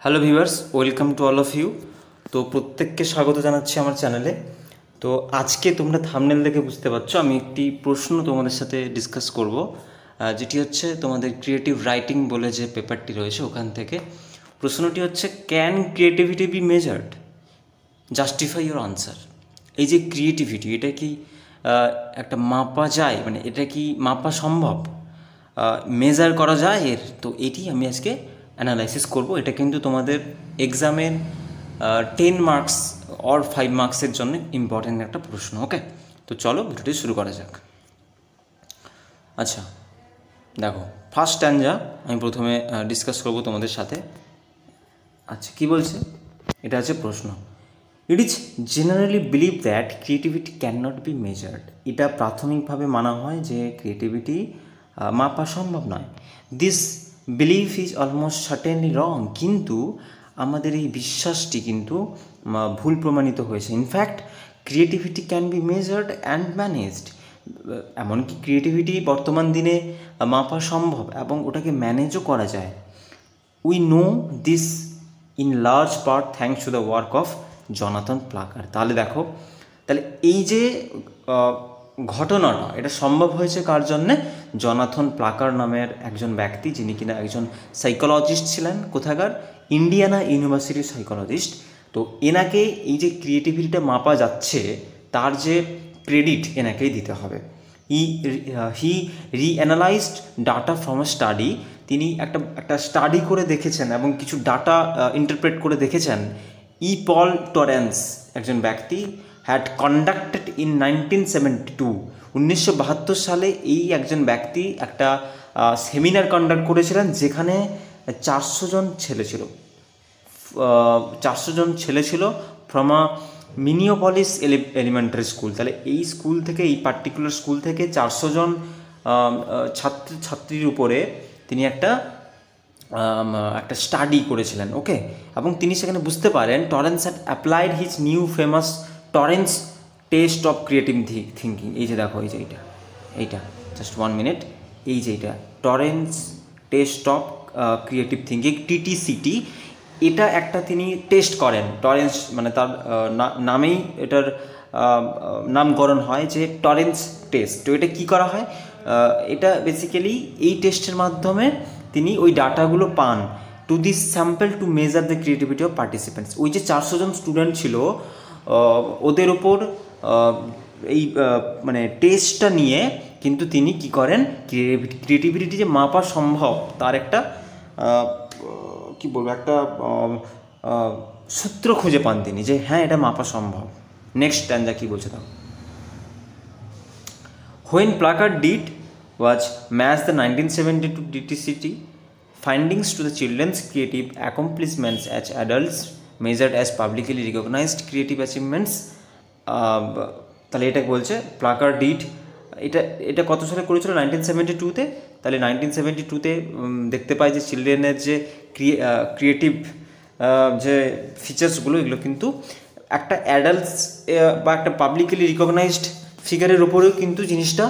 Hello viewers, welcome to all of you. তো প্রত্যেককে স্বাগত জানাচ্ছি আমার চ্যানেলে। তো আজকে তোমরা থাম্বনেল দেখে বুঝতে পারছো আমি একটি প্রশ্ন তোমাদের সাথে ডিসকাস করব, যেটি হচ্ছে তোমাদের ক্রিয়েটিভ রাইটিং বলে যে পেপারটি রয়েছে ওখান থেকে। প্রশ্নটি হচ্ছে, can creativity B measured? Justify your answer. এই যে ক্রিয়েটিভিটি, এটা কি একটা মাপা যায়, মানে এটা কি মাপা সম্ভব, মেজার করা যায় এর? তো এটি আমি আজকে অ্যানালাইসিস করব। এটা কিন্তু তোমাদের এক্সামের 10 মার্কস অর 5 মার্কসের জন্য ইম্পর্টেন্ট একটা প্রশ্ন। ওকে, তো চলো ভিডিওটি শুরু করা যাক। আচ্ছা দেখো, ফার্স্ট স্ট্যাঞ্জা আমি প্রথমে ডিসকাস করব তোমাদের সাথে। আচ্ছা কি বলছে, এটা আছে প্রশ্ন। It is generally believe that creativity can not be measured. এটা প্রাথমিকভাবে মানা হয় যে ক্রিয়েটিভিটি মাপা সম্ভব নয়। This believe is almost certainly wrong. কিন্তু আমাদের এই বিশ্বাসটি কিন্তু ভুল প্রমাণিত হয়েছে। In fact creativity can be measured and managed. এমনকি ক্রিয়েটিভিটি বর্তমান দিনে মাপা সম্ভব এবং ওটাকে ম্যানেজও করা যায়। We know this in large part thanks to the work of Jonathan Plucker. তাহলে দেখো, তাহলে এই যে ঘটনাটা, এটা সম্ভব হয়েছে কার জন্যে? জনাথন প্লাকার নামের একজন ব্যক্তি, যিনি কিনা একজন সাইকোলজিস্ট ছিলেন। কোথাকার? ইন্ডিয়ানা ইউনিভার্সিটির সাইকোলজিস্ট। তো এনাকে এই যে ক্রিয়েটিভিটিটা মাপা যাচ্ছে, তার যে ক্রেডিট এনাকেই দিতে হবে। হি রিঅ্যানালাইজড ডাটা ফ্রম আ স্টাডি। তিনি একটা স্টাডি করে দেখেছেন এবং কিছু ডাটা ইন্টারপ্রেট করে দেখেছেন। পল টরেন্স একজন ব্যক্তি হ্যাড কন্ডাক্টেড ইন 1972। 1972 সালে এই একজন ব্যক্তি একটা সেমিনার কন্ডাক্ট করেছিলেন, যেখানে 400 জন ছেলে ছিল। 400 জন ছেলে ছিল ফ্রম আ মিনিওপলিস এলিমেন্টারি স্কুল। তাহলে এই স্কুল থেকে, এই পার্টিকুলার স্কুল থেকে 400 জন ছাত্রীর উপরে তিনি একটা স্টাডি করেছিলেন। ওকে, এবং তিনি সেখানে বুঝতে পারেন Torrens had applied his new famous Torrens test of creative thinking. এই যে দেখো, এই যে এইটা জাস্ট 1 মিনিট, এই যে এটা Torrens test of creative thinking, TTCT। এটা একটা তিনি টেস্ট করেন। টরেন্স মানে তার নামেই এটার নামকরণ হয় যে টরেন্স টেস্ট। তো এটা কী করা হয়? এটা বেসিক্যালি এই টেস্টের মাধ্যমে তিনি ওই ডাটাগুলো পান to this sample to measure the creativity of participants. ওই যে 400 জন স্টুডেন্ট ছিল, ওদের ওপর এই মানে টেস্টটা নিয়ে কিন্তু তিনি কি করেন, ক্রিয়েটিভিটি যে মাপা সম্ভব তার একটা কি বলবো, একটা সূত্র খুঁজে পান তিনি, যে হ্যাঁ এটা মাপা সম্ভব। নেক্সট স্ট্যাঞ্জা কি বলছে তাও। When Placard did was match the 1972 DTCT findings to the children's creative accomplishments as adults measured as publicly recognized creative achievements. তাহলে এটা বলছে প্লাকার ডিড, এটা কত সালে করেছিল? 1972-তে। তাহলে 1972-তে দেখতে পাই যে চিলড্রেনের যে ক্রিয়েটিভ যে ফিচার্সগুলো, এগুলো কিন্তু একটা অ্যাডাল্টস বা একটা পাবলিকলি রিকগনাইজড ফিগারের উপরেও কিন্তু জিনিসটা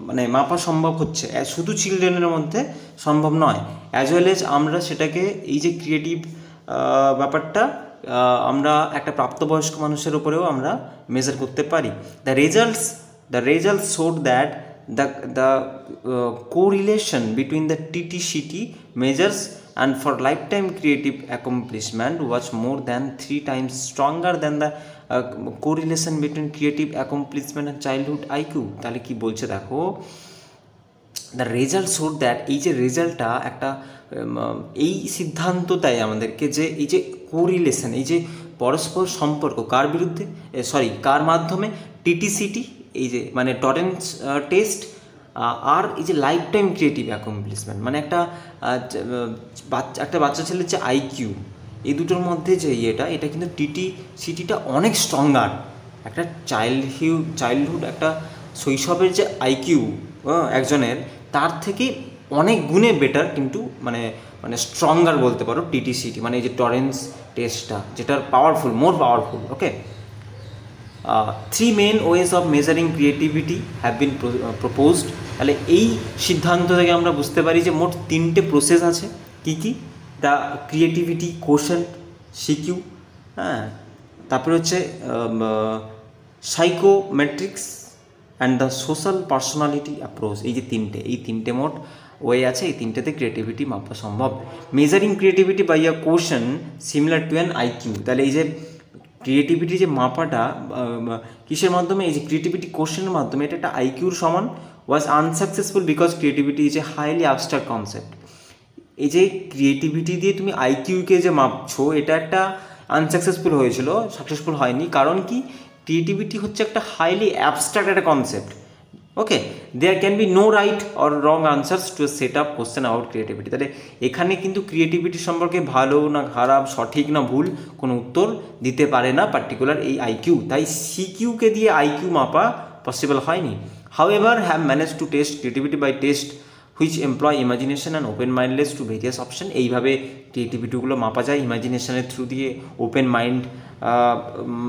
মানে মাপা সম্ভব হচ্ছে। শুধু চিলড্রেনের মধ্যে সম্ভব নয়, অ্যাজ ওয়েল এজ আমরা সেটাকে, এই যে ক্রিয়েটিভ ব্যাপারটা আমরা একটা প্রাপ্তবয়স্ক মানুষের উপরেও আমরা মেজার করতে পারি। The results showed that the correlation between the TTCT measures and for lifetime creative accomplishment was more than 3 times stronger than the correlation between creative accomplishment and childhood IQ. তাহলে কি বলছে দেখো, দ্য রেজাল্ট শোড দ্যাট, এই যে রেজাল্টটা একটা এই সিদ্ধান্ত দেয় আমাদেরকে যে এই যে কোরিলেশন, এই যে পরস্পর সম্পর্ক, কার বিরুদ্ধে, কার মাধ্যমে? TTCT, এই যে মানে টরেন্স টেস্ট, আর এই যে লাইফ টাইম ক্রিয়েটিভ অ্যাকমপ্লিশমেন্ট, মানে একটা বাচ্চা ছেলের যে IQ, এই দুটোর মধ্যে যে এটা কিন্তু TTCTটা অনেক স্ট্রঙ্গার। একটা চাইল্ডহুড, একটা শৈশবের যে IQ একজনের, তার থেকে অনেক গুণে বেটার, কিন্তু মানে স্ট্রঙ্গার বলতে পারো TTCT, মানে এই যে টরেন্স টেস্টটা, যেটার more powerful. Okay, 3 main ways of measuring creativity have been proposed. তাহলে এই সিদ্ধান্ত থেকে আমরা বুঝতে পারি যে মোট 3টে প্রসেস আছে। কি কি? দ্য ক্রিয়েটিভিটি কোশেন্ট সিকিউ, হ্যাঁ, তারপরে হচ্ছে psychometrics and the social personality approach. এই যে তিনটে মোট ওয়ে আছে, এই তিনটেতে ক্রিয়েটিভিটি মাপা সম্ভব। Measuring creativity by a question similar to an IQ. তাহলে এই যে ক্রিয়েটিভিটি যে মাপাটা কিসের মাধ্যমে, এই যে ক্রিয়েটিভিটি কোশ্চেনের মাধ্যমে, এটা একটা আইকিউর সমান, was unsuccessful because creativity is a highly abstract concept. এই যে ক্রিয়েটিভিটি দিয়ে তুমি আইকিউকে যে মাপছো, এটা একটা আনসাকসেসফুল হয়েছিল, সাকসেসফুল হয়নি। কারণ কি, ক্রিয়েটিভিটি হচ্ছে একটা হাইলি অ্যাবস্ট্রাক্ট একটা concept. Okay, there can be no right or wrong answers to set up question out creativity. তাহলে এখানে কিন্তু ক্রিয়েটিভিটি সম্পর্কে ভালো না খারাপ, সঠিক না ভুল কোনো উত্তর দিতে পারে না পার্টিকুলার এই আইকিউ। তাই সিকিউকে দিয়ে আইকিউ মাপা পসিবল হয়নি। However have manage to test creativity by test which employ imagination and open mindless to various option. এইভাবে ক্রিয়েটিভিটিগুলো মাপা যায় ইমাজিনেশনের থ্রু দিয়ে, ওপেন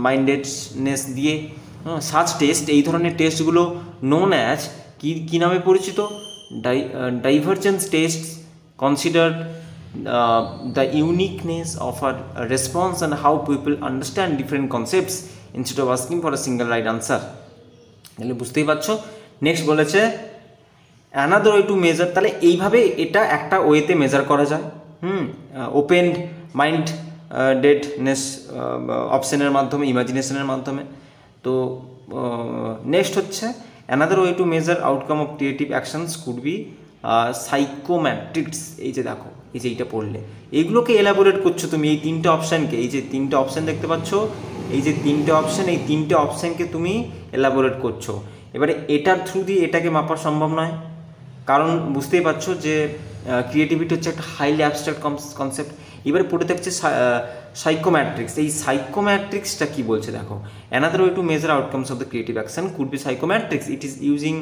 মাইন্ডেডনেস দিয়ে। সাচ টেস্ট, এই ধরনের টেস্টগুলো নোন অ্যাজ কী নামে পরিচিত, divergence test, considered the uniqueness of our response and how people understand different concepts instead of asking for a single right answer. তাহলে বুঝতেই পারছো। নেক্সট বলেছে অ্যানাদার ওয়ে টু মেজার। তাহলে এইভাবে এটা একটা ওয়েতে মেজার করা যায়, ওপেন মাইন্ড ডেডনেস অপশনের মাধ্যমে, ইমাজিনেশনের মাধ্যমে। তো নেক্সট হচ্ছে another way to measure outcome of creative actions could be psychometrics. এই যে দেখো, এই যে এইটা পড়লে এইগুলোকে এলাবোরেট করছো তুমি, এই তিনটে অপশানকে, এই যে তিনটে অপশান দেখতে পাচ্ছ, এই যে তিনটে অপশান, এই তিনটে অপশানকে তুমি এলাবোরেট করছো। এবারে এটার থ্রু দিয়ে এটাকে মাপা সম্ভব নয়, কারণ বুঝতেই পারছো যে ক্রিয়েটিভিটি হচ্ছে একটা হাইলি অ্যাবস্ট্রাক্ট কনসেপ্ট। এবারে পড়ে থাকছে সাইকোম্যাট্রিক্স। এই সাইকোম্যাট্রিক্সটা কি বলছে দেখো, another way to measure outcomes of the creative action could be psychometrics. It is using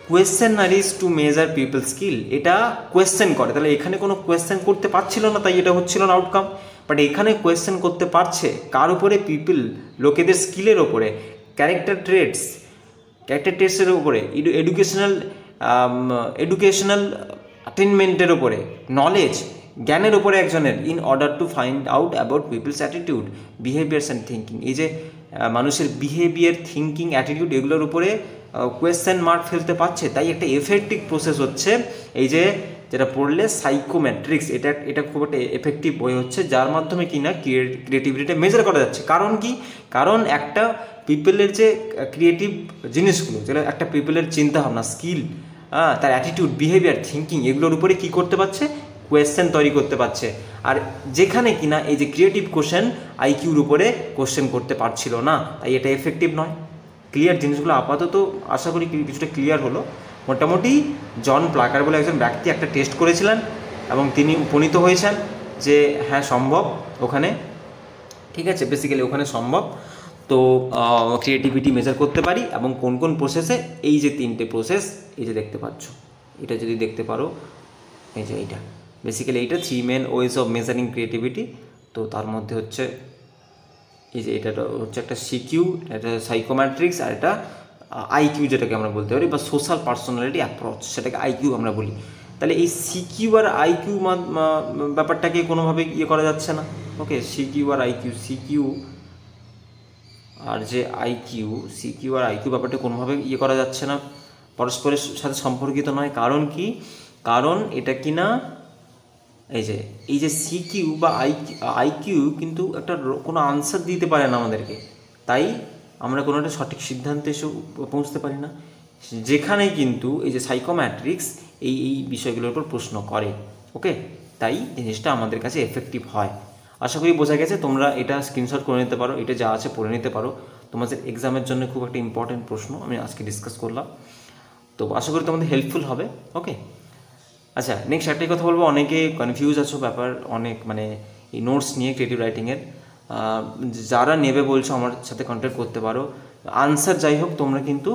questionnaires to measure people skill. এটা কোয়েশ্চেন করে, তাহলে এখানে কোনো কোয়েশ্চেন করতে পারছিল না, তাই এটা হচ্ছিল না আউটকাম। বাট এখানে কোয়েশ্চেন করতে পারছে কার উপরে, পিপল, লোকেদের স্কিলের ওপরে, ক্যারেক্টার ট্রেটসের উপরে, এডুকেশনাল অ্যাটেনমেন্টের উপরে, নলেজ, জ্ঞানের উপরে একজনের, in order to find out about people's attitude, behaviours and thinking. এই যে মানুষের বিহেভিয়ার, থিঙ্কিং, অ্যাটিটিউড, এগুলোর উপরে কোয়েশ্চেন মার্ক ফেলতে পারছে। তাই একটা এফেক্টিভ প্রসেস হচ্ছে এই যে যেটা পড়লে সাইকোমেট্রিক্স। এটা খুব একটা এফেক্টিভ বই হচ্ছে, যার মাধ্যমে কি না ক্রিয়েটিভিটিটা মেজার করা যাচ্ছে। কারণ কি, কারণ একটা পিপলের যে ক্রিয়েটিভ জিনিসগুলো, যেটা একটা পিপলের চিন্তাভাবনা, স্কিল, তার অ্যাটিটিউড, বিহেভিয়ার, থিঙ্কিং, এগুলোর উপরে কী করতে পারছে, কোয়েশ্চেন তৈরি করতে পারছে। আর যেখানে কিনা এই যে ক্রিয়েটিভ কোশ্চেন আইকিউর উপরে কোশ্চেন করতে পারছিল না, তাই এটা এফেক্টিভ নয়। ক্লিয়ার জিনিসগুলো আপাতত আশা করি কিছুটা ক্লিয়ার হলো। মোটামুটি জন প্লাকার বলে একজন ব্যক্তি একটা টেস্ট করেছিলেন এবং তিনি উপনীত হয়েছেন যে হ্যাঁ সম্ভব ওখানে, ঠিক আছে, বেসিক্যালি ওখানে সম্ভব। তো ক্রিয়েটিভিটি মেজার করতে পারি এবং কোন কোন প্রসেসে, এই যে তিনটে প্রসেস, এই যে দেখতে পাচ্ছ, এটা যদি দেখতে পারো, এই যে এইটা বেসিক্যালি এইটা 3 main ways of measuring creativity. তো তার মধ্যে হচ্ছে এই যে এটা হচ্ছে একটা সিকিউ, এটা সাইকোম্যাট্রিক্স, আর এটা আইকিউ যেটাকে আমরা বলতে পারি, বা সোশ্যাল পার্সোনালিটি অ্যাপ্রোচ, সেটাকে আইকিউ আমরা বলি। তাহলে এই সিকিউ আর আইকিউ ব্যাপারটাকে কোনোভাবে ইয়ে করা যাচ্ছে না। ওকে, সিকিউ আর আইকিউ, সিকিউ আর যে আইকিউ, সিকিউ আর আইকিউ ব্যাপারটা কোনোভাবে ইয়ে করা যাচ্ছে না, পরস্পরের সাথে সম্পর্কিত নয়। কারণ কি, কারণ এটা কি না, এই যে সিকিউ বা আইকিউ কিন্তু একটা কোনো আনসার দিতে পারে না আমাদেরকে, তাই আমরা কোনো একটা সঠিক সিদ্ধান্তে এসে পৌঁছতে পারি না। যেখানে কিন্তু এই যে সাইকোম্যাট্রিক্স এই বিষয়গুলোর উপর প্রশ্ন করে। ওকে, তাই জিনিসটা আমাদের কাছে এফেক্টিভ হয়। আশা করি বোঝা গেছে। তোমরা এটা স্ক্রিনশট করে নিতে পারো, এটা যা আছে পড়ে নিতে পারো। তোমাদের এক্সামের জন্য খুব একটা ইম্পর্টেন্ট প্রশ্ন আমি আজকে ডিসকাস করলাম, তো আশা করি তোমাদের হেল্পফুল হবে। ওকে, আচ্ছা, নেক্সট একটাই কথা বলবো, অনেকে কনফিউজ আছো ব্যাপার, অনেক মানে এই নোটস নিয়ে ক্রিয়েটিভ রাইটিংয়ের। যারা নেবে বলছো আমার সাথে কন্ট্যাক্ট করতে পারো। আনসার যাই হোক, তোমরা কিন্তু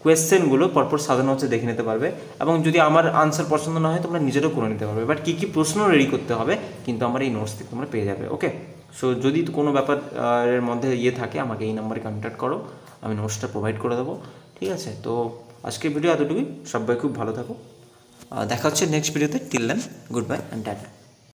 কোয়েশ্চেনগুলো পরপর সাজানো হচ্ছে দেখে নিতে পারবে, এবং যদি আমার আনসার পছন্দ না হয় তোমরা নিজেরও করে নিতে পারবে। বাট কী কী প্রশ্ন রেডি করতে হবে কিন্তু আমার এই নোটস থেকে তোমরা পেয়ে যাবে। ওকে, সো যদি কোনো ব্যাপারের মধ্যে ইয়ে থাকে আমাকে এই নাম্বারে কন্ট্যাক্ট করো, আমি নোটসটা প্রোভাইড করে দেবো। ঠিক আছে, তো আজকের ভিডিও এতটুকুই। সবাই খুব ভালো থাকো। দেখা হচ্ছে নেক্সট ভিডিওতে। Till then goodbye and tata.